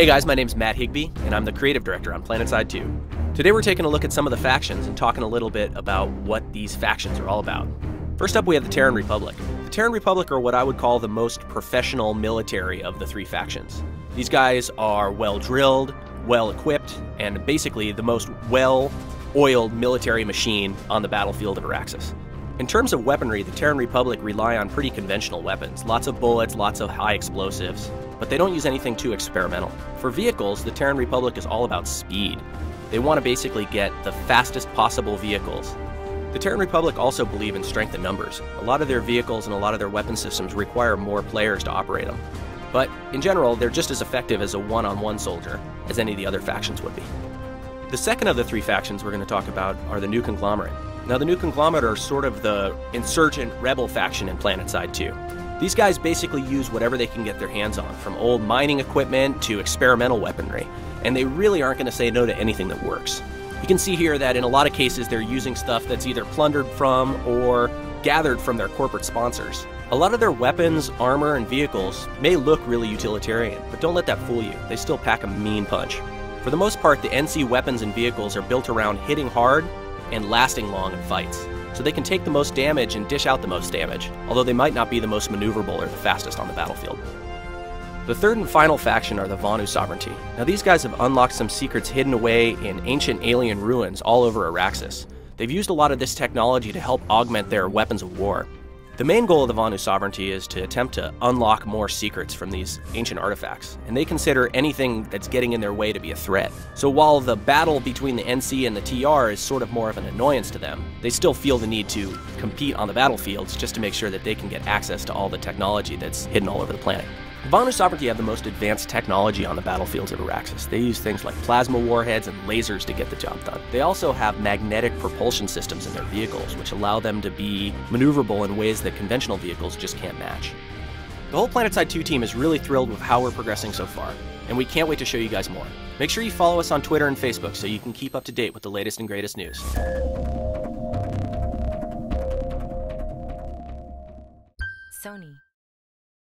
Hey guys, my name's Matt Higbee, and I'm the creative director on PlanetSide 2. Today we're taking a look at some of the factions and talking a little bit about what these factions are all about. First up, we have the Terran Republic. The Terran Republic are what I would call the most professional military of the three factions. These guys are well-drilled, well-equipped, and basically the most well-oiled military machine on the battlefield of Araxis. In terms of weaponry, the Terran Republic rely on pretty conventional weapons. Lots of bullets, lots of high explosives, but they don't use anything too experimental. For vehicles, the Terran Republic is all about speed. They want to basically get the fastest possible vehicles. The Terran Republic also believe in strength in numbers. A lot of their vehicles and a lot of their weapon systems require more players to operate them. But in general, they're just as effective as a one-on-one soldier as any of the other factions would be. The second of the three factions we're going to talk about are the New Conglomerate. Now, the New Conglomerate are sort of the insurgent rebel faction in PlanetSide 2. These guys basically use whatever they can get their hands on, from old mining equipment to experimental weaponry, and they really aren't going to say no to anything that works. You can see here that in a lot of cases they're using stuff that's either plundered from or gathered from their corporate sponsors. A lot of their weapons, armor, and vehicles may look really utilitarian, but don't let that fool you. They still pack a mean punch. For the most part, the NC weapons and vehicles are built around hitting hard and lasting long in fights, so they can take the most damage and dish out the most damage, although they might not be the most maneuverable or the fastest on the battlefield. The third and final faction are the Vanu Sovereignty. Now, these guys have unlocked some secrets hidden away in ancient alien ruins all over Araxis. They've used a lot of this technology to help augment their weapons of war. The main goal of the Vanu Sovereignty is to attempt to unlock more secrets from these ancient artifacts, and they consider anything that's getting in their way to be a threat. So while the battle between the NC and the TR is sort of more of an annoyance to them, they still feel the need to compete on the battlefields just to make sure that they can get access to all the technology that's hidden all over the planet. The Vanu Sovereignty have the most advanced technology on the battlefields of Araxis. They use things like plasma warheads and lasers to get the job done. They also have magnetic propulsion systems in their vehicles, which allow them to be maneuverable in ways that conventional vehicles just can't match. The whole PlanetSide 2 team is really thrilled with how we're progressing so far, and we can't wait to show you guys more. Make sure you follow us on Twitter and Facebook so you can keep up to date with the latest and greatest news. Sony.